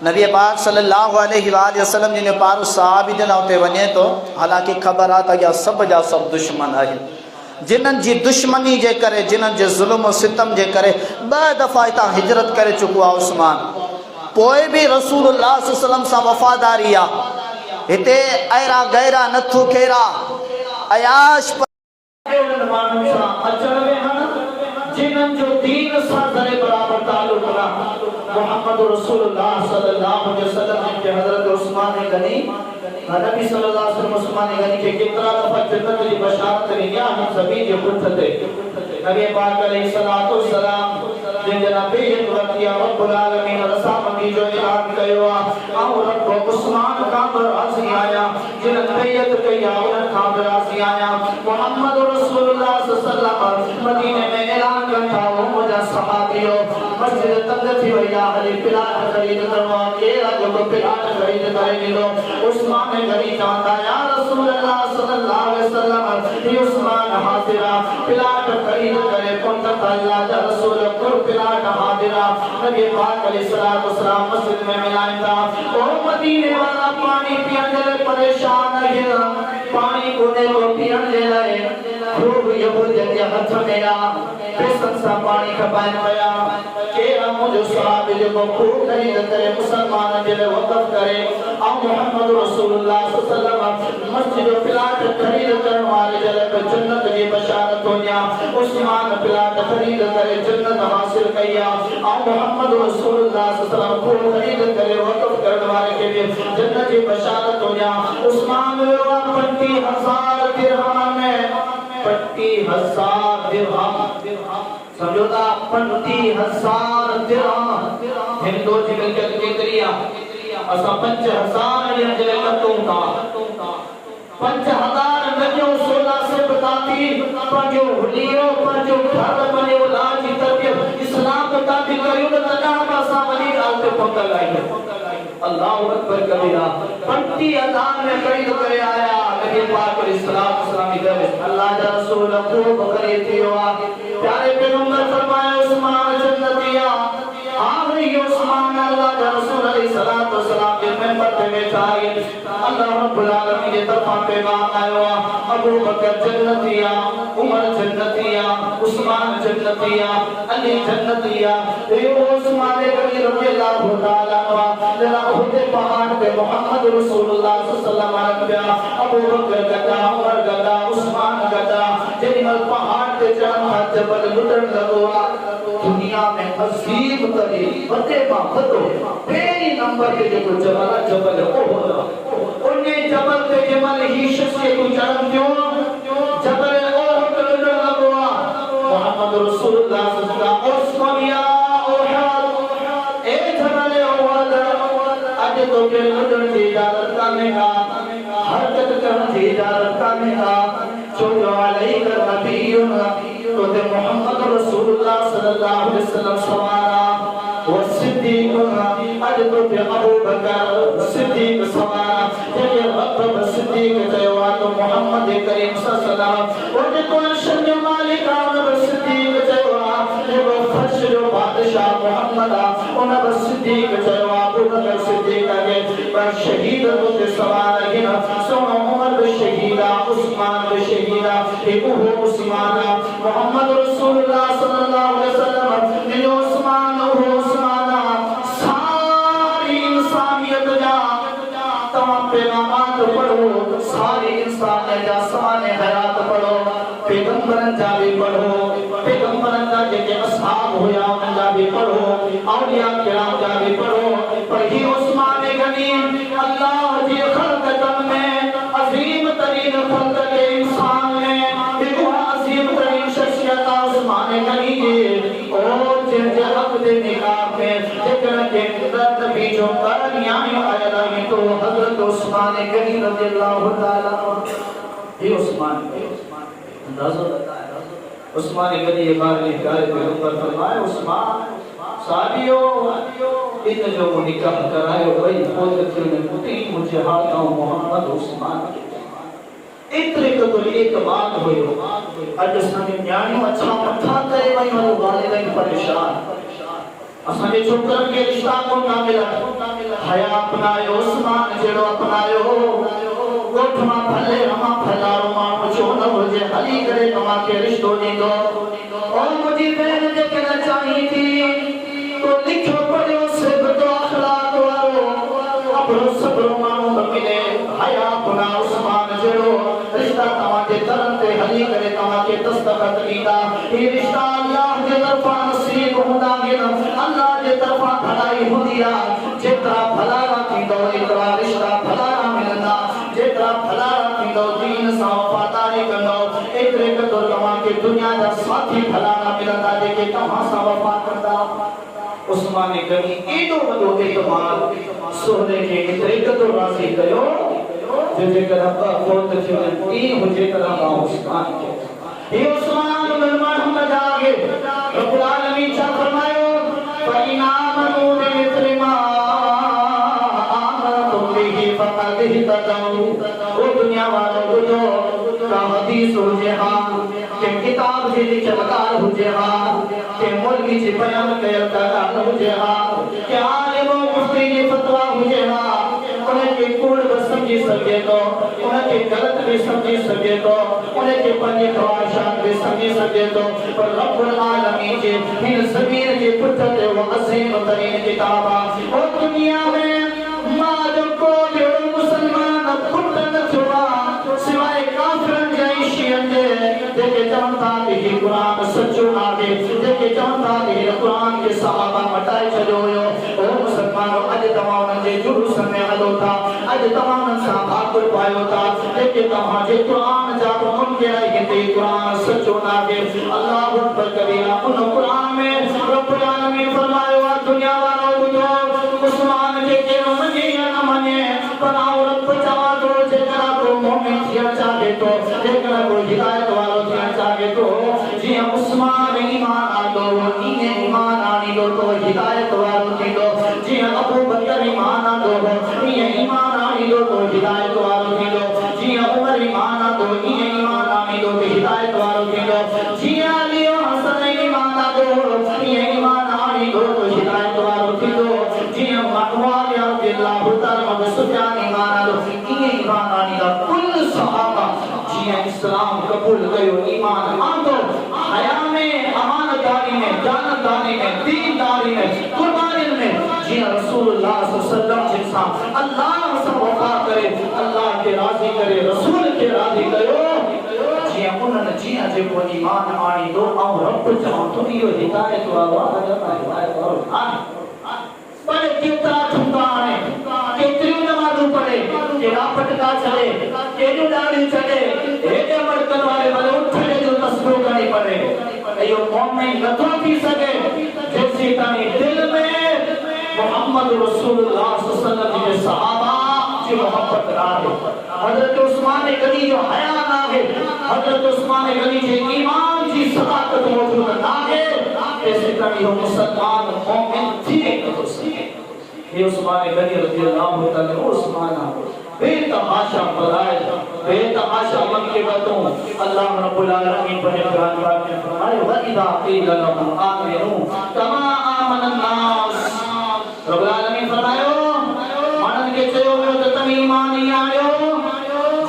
नबी पाक सल्लल्लाहु अलैहि वसल्लम जिन पारो सहाबी जन उते वञे थो, हालांकि ख़बर आहे त इहा सभु जा सभु दुश्मन आहिनि, जिन्हनि जी दुश्मनी जे करे, जिन्हनि जे ज़ुल्म सितम जे करे 2 दफ़ा हितां हिजरत करे चुको आहे उस्मान। पोइ बि रसूलुल्लाह सल्लल्लाहु अलैहि वसल्लम सां वफ़ादारी आहे। हिते अहिड़ा गैरा नथू खेरा अयाश जिन्हनि जो दीन सां ज़रे बराबर ताल्लुक़ आहे। मोहम्मद रसूलुल्लाह सल्लल्लाहु अलैहि वसल्लम के हज़रत उस्मान गनी, नबी सल्लल्लाहु अलैहि वसल्लम उस्मान गनी के केतिरा दफ़ा जन्नत जी बशारत ॾिनी आहे ज़मीन जे पुठ ते। नबी पाक अलैहिस्सलातु वस्सलाम जिन जनाबे वतिया रब्बुल आलमीन रसामती जो ऐलान कयो आ रब उस्मान का राज़ी आया जिन बैयत कया उन का राज़ी आया मोहम्मद रसूलुल्लाह सल्लल्लाहु अलैहि वसल्लम मदीने में ऐलान करता हो मुझे सहाबियों मस्जिद तंग थी वया हली प्लाट खरीद करवा के जो प्लाट खरीद करे लो उस्मान ने गरी चाहता या रसूलुल्लाह सल्लल्लाहु अलैहि वसल्लम ये उस्मान हाजिरा प्लाट खरीद करे कौन अल्लाह का रसूल कुर प्लाट हाजिरा नबी पाक अलैहिस्सलातु वस्सलाम मस्जिद में मिलाया ओ मदीने वाला पानी पियने ले परेशान है पानी कोने को पियने ले लाए खूब यहूद के हाथ में आ बेसन सा पानी खपान गया के मुझे सहाबे जो खूब खरीद करे मुसलमान के वक़्फ करे आ मोहम्मद रसूलुल्लाह सल्लल्लाहु अलैहि वसल्लम मस्जिद प्लाट खरीद करने वाले जले पे जन्नत की बशारत होया उस्मान प्लाट खरीद करे जन्नत हासिल किया आ मोहम्मद रसूलुल्लाह सल्लल्लाहु अलैहि वसल्लम खूब खरीद करे वक़्फ करने वाले के लिए जन्नत की बशारत होया उस्मान 50,000 दिरहम में 50,000 दिरहम समझोता 50,000 दिरहम हिंदू जी मिलकर केतरिया असा 5,000 ये जले कतूंगा 5,000 नजो 16 से बताती पर जो हुलियो पर जो घर बने औलाद की तरबियत इस्लाम बताती करियो तो तना पासा बनी गाल पे पकड़ आई अल्लाहु अकबर कबीरा 50,000 में खरीद करे आया नबी पाक अलैहिस्सलाम इधर अल्लाह का रसूल खूब खरीदियो प्यारे पैगंबर फरमाया उस्मान जन्नतिया आखिरी उस्मान अल्लाह का रसूल अलैहिस्सलातु वस्सलाम के मिंबर पे बैठा है अल्लाह रब्बुल आलमीन की तरफ पैगाम आया अबू बकर जन्नतिया उमर जन्नतिया उस्मान जन्नतिया अली जन्नतिया ये उस्मान गनी रज़ियल्लाहु ताला जरा खुद पहाड़ पे मोहम्मद रसूलुल्लाह सल्लल्लाहु अलैहि वसल्लम अबू बकर गदा उमर गदा उस्मान गदा जेमल पहाड़ पे चढ़ा जबल लुटन लगो दुनिया में अजीब तरी बते बाखतो पहली नंबर पे जो जबल ओहद उन्हें जबल पे जबल ही शख्स को चढ़ दियो जबल ओहद लुटन लगो मोहम्मद रसूलुल्लाह सल्लल्लाहु अलैहि वसल्लम या ओहद ए जबल ओहद आज तो के लुटन की इजाजत करने का हरकत करने की इजाजत करने का जो अलैहि नबीयुन तो दे मोहम्मद रसूलुल्लाह सल्लल्लाहु अलैहि वसल्लम सवारा वो सिद्दीक आज तो पे अबू बकर सिद्दीक सवारा ये रब सिद्दीक जयवा तो मोहम्मद करीम सल्लल्लाहु अलैहि वसल्लम और तो अर्शद मालिक रब सिद्दीक जयवा ये वो फर्श जो बादशाह मोहम्मद उन रब सिद्दीक जयवा अबू बकर सिद्दीक के पर शहीद होते सवार है ना सोना उमर भी शहीदा उस्मान भी शहीदा एक वो उस्मान मोहम्मद रसूलुल्लाह सल्लल्लाहु अलैहि वसल्लम ने उस्मान सारी इंसानियत जा तमाम पैगामात पढ़ो सारी इंसानियत जा साने हयात पढ़ो पैगंबरन जा भी पढ़ो पैगंबरन जा के असहाब होया उन जा भी पढ़ो औलिया किराम जा भी पढ़ो पर ही उस्मान गनी अल्लाह की खलकत में अजीम तरीन खलकत के इंसान में एक अजीम तरीन शख्सियत उस्मान गनी और जिनके हक दे निकाह में जिक्र के कुदरत भी जो कर न्याय आया है तो हजरत उस्मान गनी रज़ियल्लाहु ताला ये उस्मान अंदाज़ा बताया उस्मान गनी ये बार ने प्यारे पैगंबर फरमाया उस्मान साथियों इन जो निकाह कराए वही खुद ने पुती मुझे हाथा मोहम्मद उस्मान इतने को तो एक बात होयो आज साने न्याणियों अच्छा मथा करे वही वाले वालिदैन परेशान असाने छोकरन के रिश्ता को ना मिला हया अपनायो उस्मान जेड़ो अपनायो गोठमा भले हमा भलारो मां छो न हो जे हली करे तमा के रिश्तो नी दो और मुझे बहन जे कहना चाहिए थी तो लिखो पढ़ो सिर्फ तो अखलाक वालो अपनो सब्र मानो मिले हया अपना उस्मान जेड़ो रिश्ता तमा के तरन ते हली करे तमा के दस्तखत कीता ये रिश्ता अल्लाह के तरफा नसीब हुंदा गे अल्लाह के तरफा भलाई हुंदिया जेतरा भला थी दो इतरा रिश्ता भला मिलना जेतरा भला थी दो दीन सा वफादारी कंदो एतरे कदर तव्हां खे दुनिया जा साथी भला न मिलंदा जेके तव्हां सां वफ़ा कंदा। उस्मान गनी एॾो वॾो एतमाद सोने खे एतरे कदर राज़ी कयो जो जेकर फ़ौत थियो ती हुजे त उस्मान खे हे उस्मान बिन महमद आगे रब्बुल आलमीन छा फरमायो फइनामनु बिमिस्लि मा आमनतुम बिही फक़द इहतदऊ। ओ दुनिया वालों ॿुधो का हदीस हुजे हा के किताब जे लिखलकार हुजे हा के मौलवी जे बयान कयल ॻाल्हि हुजे हा के आलिम मुफ्ती जी फतवा हुजे हा उनके कूड़ भी समझी सके तो उनके गलत भी समझी सके तो उनके पंजे ख्वाहिशात भी समझी सके तो पर रब्बुल आलमीन के हिन ज़मीन के पुठते वो अज़ीम तरीन किताब और दुनिया में मां जो को भी मुसलमान पुठ न छुआ सिवाय काफिरन जई शियन जे जेके चवंदा कि ही कुरान सच्चो आहे जेके चवंदा कि हिन कुरान के सहाबा मटाए छॾियो हुयो। ओ मुसलमानो अॼु तव्हां उन्हनि जे जुलूस में हलो था अॼु तव्हां उन्हनि सां भाकुर पायो था जेके तव्हां जे कुरान जा मुनकिर हिते कुरान सच्चो न आहे। अल्लाहु अकबर कबीरा उन कुरान में रब्बुल आलमीन फरमायो आहे दुनिया वारो ॿुधो उस्मान खे कहिड़ो मञे या न मञे पर आउं रब चवां थो जेकर को मोमिन थियणु चाहे थो जेकर को हिदायत वारो थियणु चाहे थो जीअं उस्मान ईमान आंदो ईअं ईमान आणींदो तो हिदायत वारो थींदो जीअं अबू बकर ईमान आंदो ईअं ईमान आणींदो तो हिदायत वारो थींदो जीअं उमर ईमान आंदो ईअं ईमान आणींदो तो हिदायत वारो थींदो जीअं अली हसन ईमान आंदो ईअं ईमान आणींदो तो हिदायत वारो थींदो जीअं मुआविया रज़ियल्लाहु तआला अन्हु सुफ़ियान ईमान आंदो ईअं ईमान आणींदा कुल सहाबा जीअं इस्लाम क़बूल कयो ईमान आंदो हया में अमानतदारी में जानतदारी में दीनदारी में कुर्बानी में जीअं रसूलुल्लाह सल्लल्लाहु अलैहि वसल्लम जिनसां अल्लाह सां वफ़ा करे अल्लाह खे राज़ी करे रसूल खे राज़ी कयो जीअं उन्हनि जीअं जेको ईमान आणींदो ऐं रब चवां थो इहो हिदायत वारो आहे। पर केतिरा ठुका आणे केतिरियूं नमाज़ूं पढ़े केड़ा पटका छॾे केॾियूं ॾाढ़ियूं छॾे हेॾे मड़कनि वारे भले उथड़े जो तस्बीह खणी पढ़े इहो मोमिन नथो थी सघे जेसीं ताईं दिल में मोहम्मद रसूलुल्लाह सल्लल्लाहु अलैहि वसल्लम जे सहाबा जी मोहब्बत न आहे। हज़रत उस्मान गनी जो हया न आहे हज़रत उस्मान गनी जे ईमान जी सदाकत मौजूद न आहे तेसीं ताईं इहो मुसलमान मोमिन थी नथो सघे। ये उस्मान गनी रज़ियल्लाहु तआला उस्मान बेतहाशा फज़ाइल बेतहाशा मनक़िबतों अल्लाह रब्बुल आलमीन अपने कुरान पाक में फरमाए व इज़ा क़ील लहुम आमिनू कमा आमन अन्नास रब्बुल आलमीन फरमायो मानन के चयो वियो त तव्हां ईमान नहीं आयो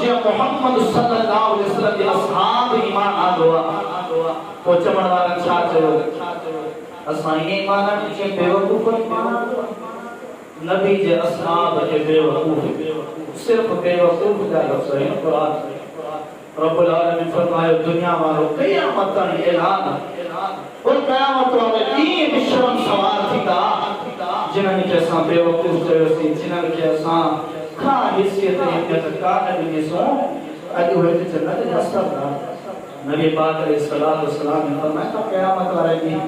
जे मोहम्मद सल्लल्लाहु अलैहि वसल्लम जे असहाब ईमान आंदो तो चवण वारनि छा चयो असां ईमान जे बेवकूफ़ नबी जे असहाब जे बेवकूफ़ सिर्फ बेवकूफ़ जा लफ़्ज़ आहिनि कुरान रब्बुल आलमीन फरमायो दुनिया वारो क़यामत ताईं ऐलान और क़यामत वारे ॾींहुं बि शर्म सवार थींदा जिन्हनि खे असां बेवकूफ़ चयोसीं जिन्हनि खे असां का हिसियत इज़त कान ॾिनीसूं अॼु उहे जन्नत जा सरदार नबी पाक अलैहिस्सलातु वस्सलाम ने फरमाया क़यामत वारे ॾींहुं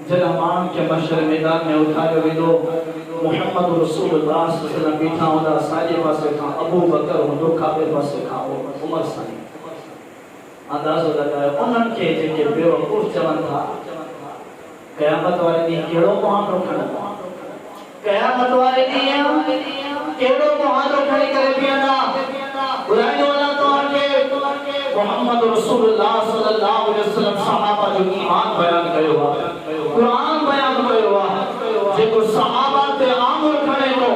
जॾहिं माण्हुनि खे मशर मैदान में उठायो वेंदो मोहम्मद रसूलुल्लाह सल्लल्लाहु अलैहि वसल्लम बीठा हूंदा साॼे पासे खां अबू बकर हूंदो खाॿे पासे खां उमर साईं अंदाज़ो लॻायो उन्हनि खे जेके बेवकूफ़ चवनि था क़यामत वारे ॾींहुं कहिड़ो मुहावरो खणंदा क़यामत वारे ॾींहुं कहिड़ो मुहावरो खणी करे बीहंदा ॿुधाईंदो अलाह तव्हांखे मोहम्मद रसूलुल्लाह सल्लल्लाहु अलैहि वसल्लम सहाबा जो ईमान बयान कयो आहे कुरान बयान कयो आहे जेको सहाबा ते आंगुर खणे थो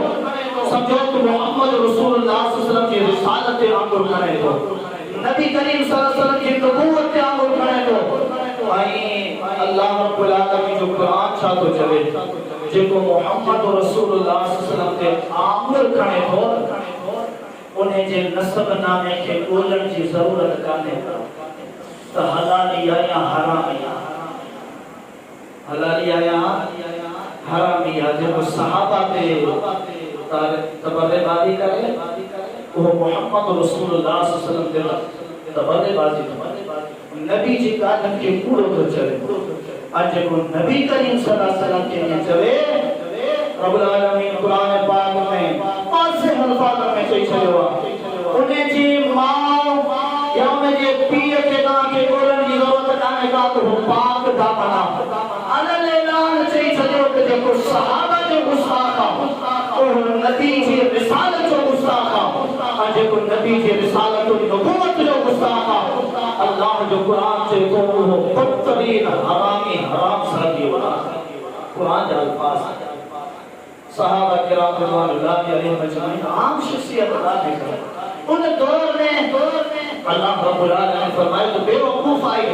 समझो त मोहम्मद रसूलुल्लाह सल्लल्लाहु अलैहि वसल्लम जी रिसालत ते आंगुर खणे थो नबी करीम सल्लल्लाहु अलैहि वसल्लम जी नबूवत ते आंगुर खणे थो ऐं अल्लाह रब्बुल आलमीन जो कुरान छा थो चवे जेको मोहम्मद रसूलुल्लाह सल्लल्लाहु अलैहि वसल्लम ते आंगुर खणे थो उन्हें जे नसब नामे खे ॻोल्हण जी ज़रूरत कान्हे त हलाली आहे या हरामी आहे हलाली आहे या हरामी आहे जेको सहाबा ते तबर्रेबादी करे वो मोहम्मद रसूलुल्लाह सल्लल्लाहु अलैहि वसल्लम तबलेबाजी नबी जी का नम के पूरो तो चले आज को नबी करीम सल्लल्लाहु अलैहि वसल्लम के लिए चले रब्बुल आलमीन कुरान पाक में पांच से अल्फाज में चई छयो उन्हें जी मां या उन्हें जे पीए के ना के कोरन की जरूरत काने का तो पाक दा बना अल ऐलान चई छयो के जेको सहाबा जो गुस्ताखा और नबी जी रिसालत जो गुस्ताखा आज को नबी जी रिसालत और नबूवत जो गुस्ताखा अल्लाह जो कुरान से को बदतरीन हरामी हराम सरदी वाला कुरान के अल्फाज सहाबा किराम रिज़वानुल्लाह अलैहिम अजमईन आम शख्सियत अदा नहीं कर उन दौर में अल्लाह रब्बुल आलमीन फरमाए तो बेवकूफ आए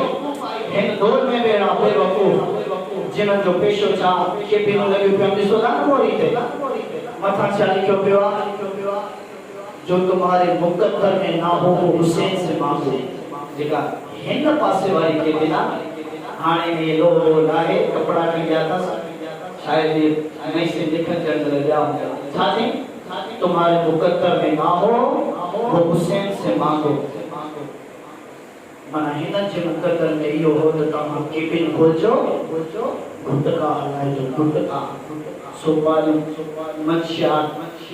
इन दौर में बेरा बेवकूफ जिन जो पेशो छा के बिनो लगे पे हमने सोला न मोरी थे मथा चाली क्यों पियो जो तुम्हारे मुकद्दर में ना हो वो हुसैन से मांगो जेका हिन पासे वाली के बिना हाने में लो लाए कपड़ा की जाता शायद ये नहीं से देखकर चल गया छाती तुम्हारे मुकद्दर में ना हो वो हुसैन से मांगो मना हिन जे मुकद्दर में यो हो तो तुम के बिन खोजो गुटका हलाए जो गुटका सुपारी मच्छिया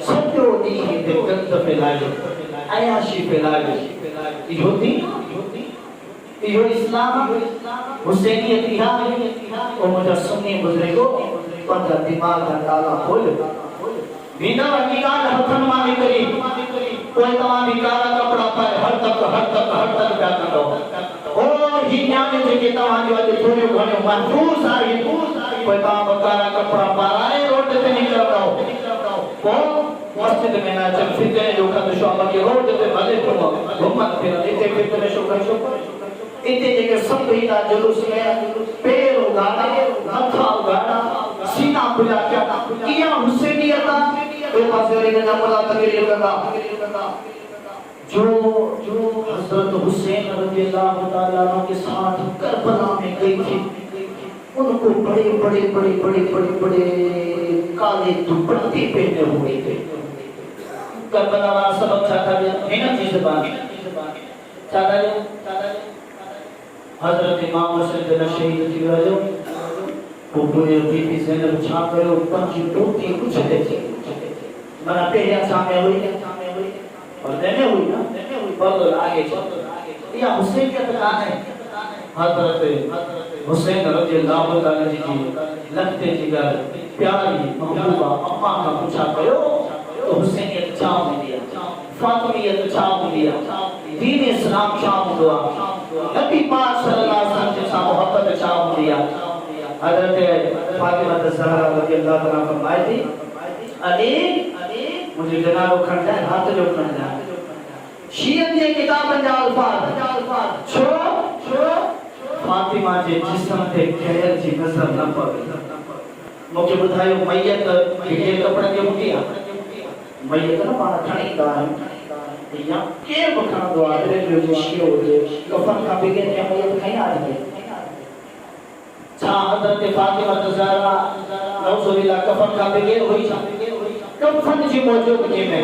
सब जो दी है ते गंद फैलाए अयाशी फैलाए इहोती इहो इस्लाम हुसैनियत इहा और मुझे सुन्नी बुजुर्गो पंजा दिमाग का ताला खोल बिना निकाल हथन माने करी कोई तमाम काला कपड़ा पाए हर तक क्या करो और ही न्याय जे के तमाम जो थोड़े घणे महफूज आहे कोई तमाम काला कपड़ा पाए रोड पे निकल रहो को मस्जिद में ना चल फिर जो खदशो अल्लाह के रोड पे भले को घुमत फिर इते फिर शो इते जेके सब हीदा जुलूस में पैर उगाड़ा मथा उगाड़ा सीना खुला क्या किया हुसैनियत ए पासे रे ना मोला तकरीर करता जो हजरत हुसैन रज़ियल्लाहु ताला अन्हु के साथ करबला में गई थी उनको बड़े काले दुपट्टे पहने हुए थे करबला वाला सबक चाहता है ना चीज बात चाहता है हजरत इमाम हुसैन बिन शहीद थी वजो वो पूरे बीबी ज़ैनब छा कयो पंजी टोटी कुछ दे मना पहले सामने हुई और देने हुई ना बदल आगे या हुसैन के तकान है हजरत हुसैन रज़ियल्लाहु ताला जी की लगते जिगर प्यारी महबूबा अम्मा का पूछा कयो तो हुसैनियत छाव में दिया फातिमियत छाव में दिया दीन इस्लाम छाव हुआ नबी पाक सल्लल्लाहु अलैहि वसल्लम से सा मोहब्बत छाव दिया हजरत फातिमा ज़हरा रज़ियल्लाहु ताला फरमाई थी अली मुझे जनाब खंडा हाथ जो खंडा शियन जे किताबन जा अल्फाज छो फातिमा जे जिस्म ते खैर जी नजर न पवे मुझे बुधायो मैयत के कपड़े के मुटिया मैयत न पाण खणी दा या के बखण दो आदरे जो शियो जे कफन का बिगे के मैयत खई आ जाए चा हजरत फातिमा ज़हरा नौजुबिल्ला कफन का बिगे हुई छा कफन जी मौजूद के में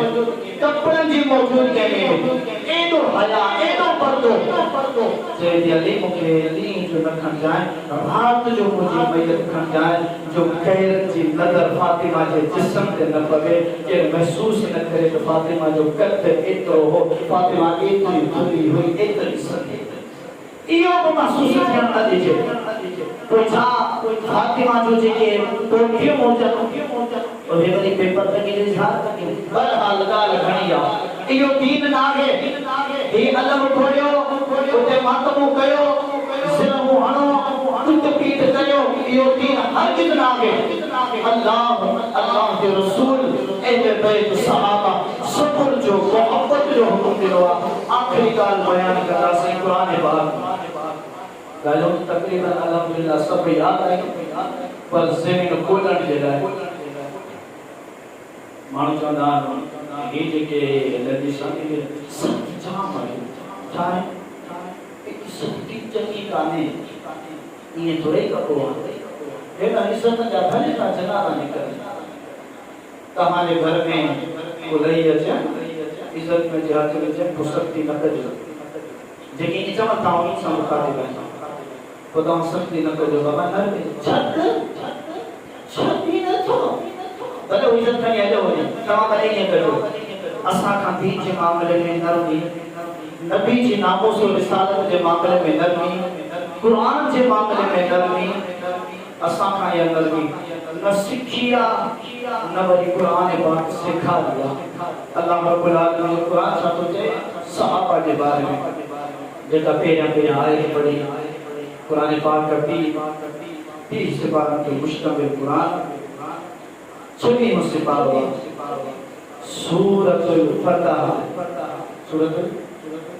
कपड़न जी मौजूद के में एडो हया एडो पर्दो जे अली मुखे अली जो न खन जाए रात जो मुझे मैयत खन जाए जो खैर जी नजर फातिमा जे जिस्म ते न पवे के महसूस न करे तो फातिमा जो कद एतो हो फातिमा एतरी खुली हुई एतरी सके इयो को महसूस थियन न दीजे तो छा फातिमा जो जे के तो क्यों मौजूद और ये वाली पेपर तक के झाड़ बहरहाल गाल घणिया इयो दीन नागे ये अलम खोयो उते मातमो कयो सिरमो हणो तुत पीठ कयो इयो दीन हर कित नागे अल्लाह के रसूल एते बैत सहाबा सबर जो मोहब्बत जो हुक्म दिलो आखिरी गाल बयान करदा से कुरान पाक गालो तकरीबन अल्हम्दुलिल्लाह सब याद है पर ज़मीन खोलण जे लाए मानु चंदा ये जेके लेजिस्लेशन के जाम है चाहे एक सख्ती चकी काने ये थोड़े कपो है ना इज्जत जा भले का जनाजा निकल तुम्हारे घर में बुलाई अच्छा इज्जत में जहाज में जब सख्ती न कर जेके इन चवनि था उन सां मुखातिब आहिनि पोइ तव्हां सख़्ती न कजो बाबा न छत ई नथो भले हू इज़त खणी हलियो वञे तव्हां भले ईअं कजो असां खां दीन जे मामले में नरमी नबी जी नामूस और रिसालत जे मामले में नरमी कुरान जे मामले में नरमी असां खां इहा नरमी न सिखी आहे न वरी कुरान पाक सेखारी आहे अल्लाह रब्बुल आलमीन कुरान छा थो चए सहाबा जे बारे में जेका पहिरियां आए पढ़ी कुरान पाक का 30 सिपारों के मुश्तमिल कुरान 26 सिपारों सूरतुल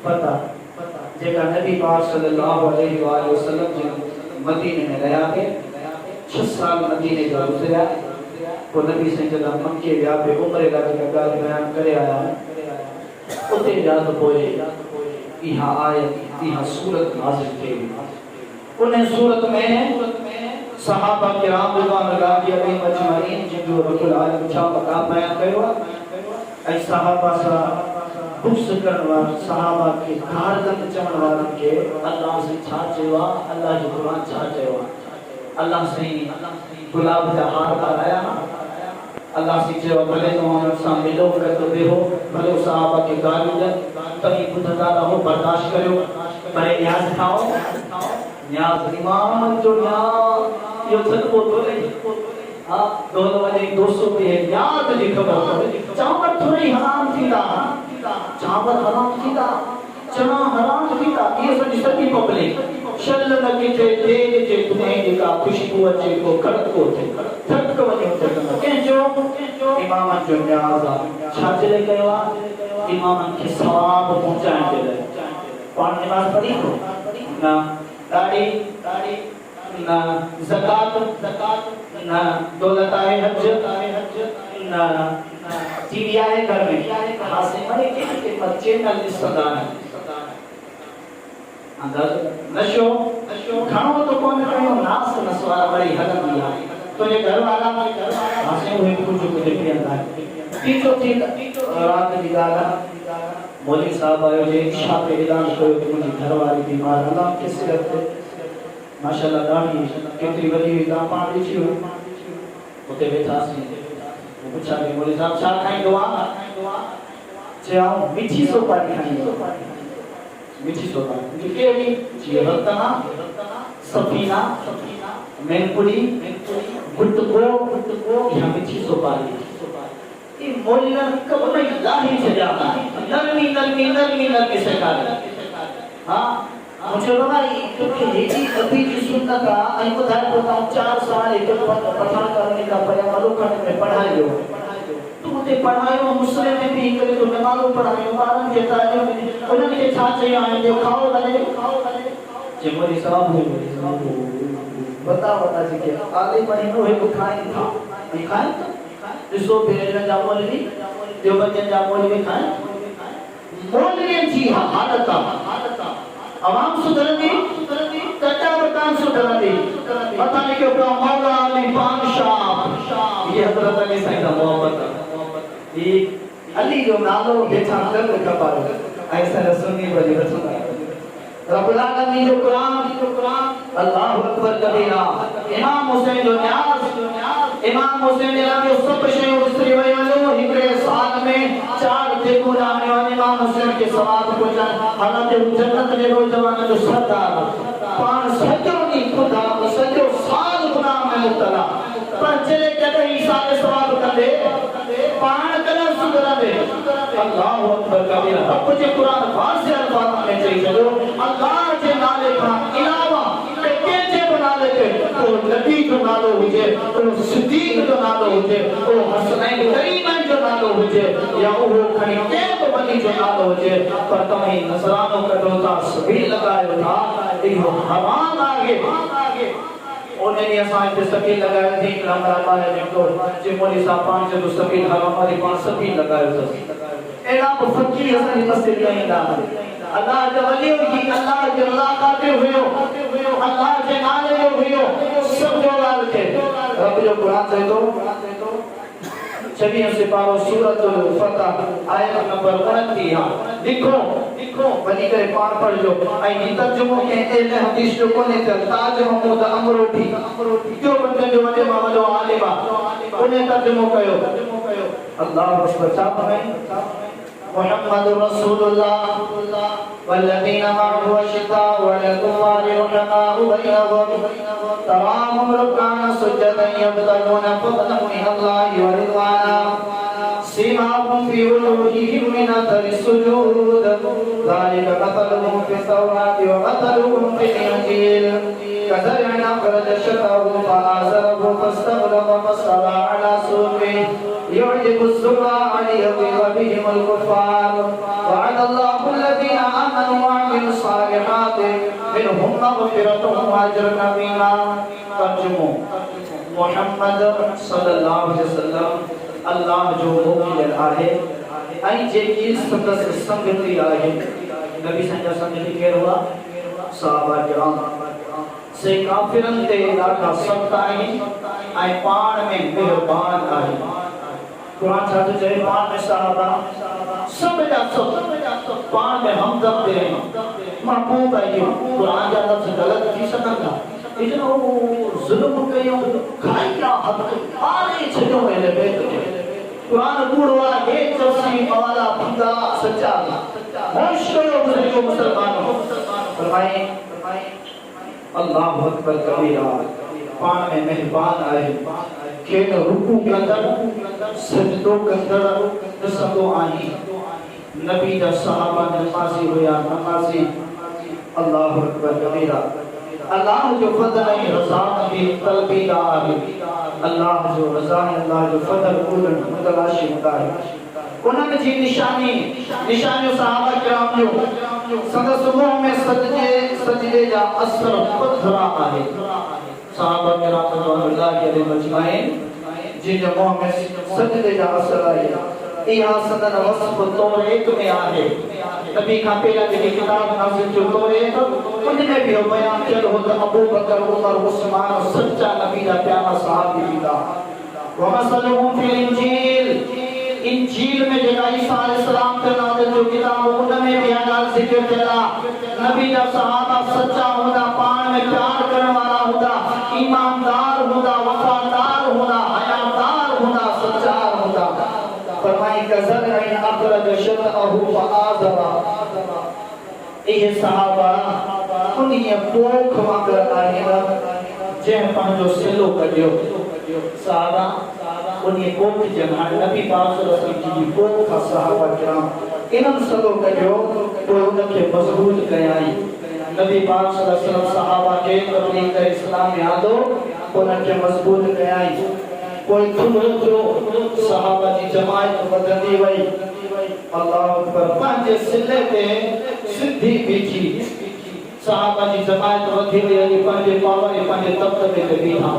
फतह जेका नबी पाक सल्लल्लाहु अलैहि वसल्लम जी मदीने में रहा थे 6 साल मदीने जा गुजरिया पोइ नबी साईं जॾहिं मक्के विया पे उम्रे लाइ जेका ॻाल्हि बयान करे आया उते विया त पोइ इहा आयत इहा सूरत नाज़िल थी उन सूरत में सहाबा किराम रिज़वानुल्लाहि अलैहिम अजमईन जिन रब्बुल आलमीन छा मक़ाम बयान कयो आहे ऐं सहाबा सां बुक्स करण वारा सहाबा के कारगंद चवण वारनि खे अल्लाह से छा चयो आहे अल्लाह जो क़ुरान छा चयो आहे अल्लाह साईं गुलाब जा हार पाराया अल्लाह से चयो भले तव्हां हुन सां मिलो करते वेहो भले सहाबा के गालियूं ॾियनि तव्हीं ॿुधंदा रहो बर्दाश्त करियो पर न्याज़ खाओ न्याज़ इमाम जो न्याज़ इहो सदको थो रहे हाँ दोनों वाले 200 पे न्याज़ जी ख़बर चांवर थोड़ी हराम थींदा चांवर हराम थींदा चना हराम थींदा ये सॼी पब्लिक शल लॻे जे तेज जे धुएं जेका खुशबू अचे को कड़को थिए थक वञे कंहिंजो इमामनि जो न्याज़ आहे छा जे लाइ कयो आहे इमामनि खे सवाब पहुचाइण जे लाइ पाण नमाज़ पढ़ी न ॾाढी न ज़कात न दौलत आहे हज न टीवी आहे घर में हासे मरे के बच्चे न लिस्तदान अंदर नशो खानो तो कौन कयो नास नसवारा बड़ी हलंदी आहे तो ये घर वाला हासे हुए कुछ पियंदा तीसो थी रात जी ॻाल्हि मौलवी साहब आयो जे इशा पे ऐलान कयो कि मुंहिंजी घरवारी बीमार अल्लाह के सिरत माशाल्लाह ॾाढी केतिरी वॾी हुई तव्हां पाण ॾिठी हुई उते वेठासीं पूछा कि मौलवी साहब छा खाईंदो आहे चयाऊं मिठी सोपारी खाईंदो मिठी सोपारी कहिड़ी जीअं रतना सफीना मैनपुरी गुटको या मिठी सोपारी ये मौलवी कब में लाही छॾिया नरमी सेखारे हाँ मुझे भाई क्योंकि हेजी अभी की सुन्नत है आई ॿुधाए थो तव्हां 4 साल हिकु पठण करने का पया मलुकनि में पढ़ायो तू उते पढ़ायो मुस्लिम में भी करे तो नमाज़ो पढ़ायो ॿारनि खे तालीम उन्हनि खे छा चयो आहे जो खाओ भले जे मोदी साहब बता जेके आले महीनो हिकु खाइनि था खाइनि था ॾिसो बेरनि जा मौलवी देवबंदियुनि जा मौलवी खाइनि मौलवियुनि जी हालत आहे आवाम सुधरंदी कच्चा मकान सुधरंदी पता नहीं क्यों मौला अली बादशाह ये हजरत अली साईं का मोहब्बत ये अली जो नालो बेचा कर कपारो ऐसा सुन्नी बड़ी रसूल रब्बुल आलमीन जो कुरान अल्लाह अकबर कबीरा इमाम हुसैन जो न्याज़ इमाम हुसैन जो सब शयूं विसरी वयो हिकड़े साल में 4 जेको आने वाले इमाम हुसैन के सवाब पहुंचा हालांकि जन्नत में रोज जवान जो सरदार पान सजो नी खुदा सजो साल गुनाह में मुब्तला पर चले कदे ईसा के सवाब कंदे पान कदे सुधरंदे अल्लाह अकबर कबीरा रब जे कुरान वाज़े अल्फाज में चई छो अल्लाह जे नाले खां अलावा के नाले ते तो नबी जो नालो हुजे तो सिद्दीक जो नालो हुजे तो हसनैन करीमैन जो नालो हुजे या वो खणी के तो वली जो नालो हुजे पर तव्हीं नज़रानो कढो था सभी लगायो था इहो हराम आगे ओने ने असां हिते सभी लगायो थी हमरा पाए जेको जे मौलवी साहब पाण जो सभी हराम वाली पाण सभी लगायो था एड़ा फकीर असां जी मस्जिद में ईंदा अल्लाह जो वली की अल्लाह जो मुलाकात हुयो अल्लाह के नाले जो हुयो सब जो गाल के रब जो कुरान चए तो 26 सिपारो सूरतुल फतह आयत नंबर 29 लिखो वनी करे पार पढ़ लो आई नी तर्जुमो के एल हदीस जो कोने ते ताज महमूद अमरोठी जो बंदे जो वने मामलो आलिमा उन्हें तर्जुमो कयो अल्लाह अकबर छा है محمد رسول الله والذين معه أشداء على الكفار رحماء بينهم تراهم ركعا سجدا يبتغون فضلا من الله ورضوانا سيماهم في وجوههم من أثر السجود ذلك مثلهم في التوراة ومثلهم في الإنجيل كزرع أخرج شطأه فآزره فاستغلظ فاستوى على سوقه يعجب الزراع ليغيظ بهم الكفار وعد الله الذين آمنوا وعملوا الصالحات منهم مغفرة وأجر عظيما ترجمة محمد صلى الله عليه وسلم अल्लाह जो मोकिल आहे ऐं जेकी संदसि संगति आहे नबी संजा संगति केरु आहे सहाबा किराम से काफिरन ते ॾाढा सख़्त आहिनि ऐं पाण में मेहरबान आहे कुरान छा थो चए पाण में सहाबा सब जा सब पाण में हमदर्द आहिनि महबूब आहिनि कुरान जा लफ़्ज़ ग़लत थी सघनि था लेकिन वो जुल्म कयूं खाइया हक़ आरे छॾियो हिन बैत कुरान कूड़ वाला हे चौसी वाला बंदा सच्चा होश करो बुजुर्गो मुसलमानों फरमाए अल्लाह अकबर कबीरा पान में मेहरबान आहे खेन रुकू कंदड़ सजदो कंदड़ ॾिसंदो आहीं नबी जा सहाबा नमाज़ी हुया नमाज़ी अल्लाह अकबर कबीरा अल्लाह जो फज़ल ऐं रज़ा नबी तलबी दा आहे अल्लाह जो रज़ा अल्लाह जो फज़ल कूड़न मुतलाशी हूंदा आहे उन्हनि जी निशानियूं सहाबा किराम जो संदसि मुंहं में सजदे जा असर पथरा आहे सहाबा किराम रज़ियल्लाहु अलैहि मजमाइन जिन जे मुंहं में सजदे जा असर आहे इहा सदन वस्फ तौरेत में आहे नबी का पहला जेकी किताब नाज़िल जो तौरेत उनमें भी बयान कयल हो त अबू बकर उमर उस्मान सच्चा नबी दा प्यारा सहाबी था व मसलहुम फिल इंजील में जेका ईसा अलैहिस्सलाम ते नाज़िल जो किताब उनमें भी ॻाल्हि ज़िक्र कयला नबी दा सहाबा सच्चा हुंदा पाण में प्यार करण वाला हुंदा ईमानदार हुंदा वफादार हुंदा हयादार हुंदा सच्चार हुंदा फरमाई कज़र इन अखरज शतअहु फआज़रा इहे सहाबा उन्हीं पोख वांगर आहिनि जंहिं पंहिंजो सिलो कढियो सहाबा उन्हीं पोख जे नबी पाक सल्लल्लाहु अलैहि वसल्लम जी पोख सहाबा किराम इन्हनि सलो कढियो पोइ उनखे मज़बूत कयाई नबी पाक सल्लल्लाहु अलैहि वसल्लम सहाबा खे तबलीग करे इस्लाम में आंदो पोइ उनखे मज़बूत कयाई कोई थोरो सहाबा जी जमात वधंदी वई अल्लाह अकबर पंहिंजे सिले ते सिधी बीठी सहाबा जी जमात वधी वई अॼु पंहिंजे पावर पंहिंजे तबक़े ते बीठा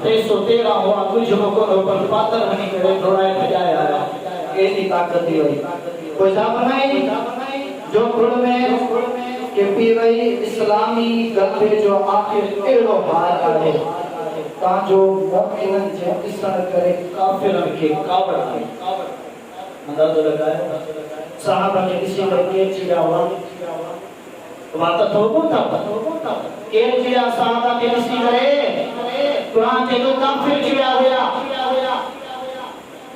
313 हुआ कुछ कोन पर पातर वञी करे दौड़ाए भॼाए आया एॾी ताक़त थी वई कोई छा बनाई जो खुड़ में के पी वई इस्लामी गद्दे जो आखिर अहिड़ो हाल आहे ताजो मोमिनन जे ॾिसण करे काफिरन खे कावड़ आई अंदाज़ो लगायो सहाबा खे ॾिसी करे केर चिड़ा हुआ बात तो कोता केर चिड़ा सहाबा खे ॾिसी करे कुरान जे तो काफिर चिड़ा हुया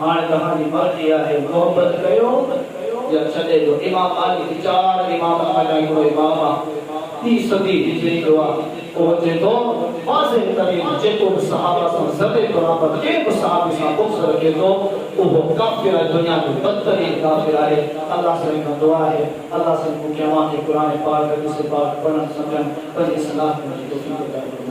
हाणे कहानी मर्जी आहे मोहब्बत कयो या छॾे दो इमाम मालिक विचार इमाम अहमद जो इमाम 30 सदी हिजरी जो ओ जे तो वाज़े तरीन जेको सहाबा सां ज़बे बराबर के सहाबी सां बुग़्ज़ रखे तो वो काफिर दुनिया में बदतरीन काफिर आहे अल्लाह से का दुआ है अल्लाह से मुझे के कुरान पाक से पाक पढ़न समझन पर इस्लाम में तौफीक अता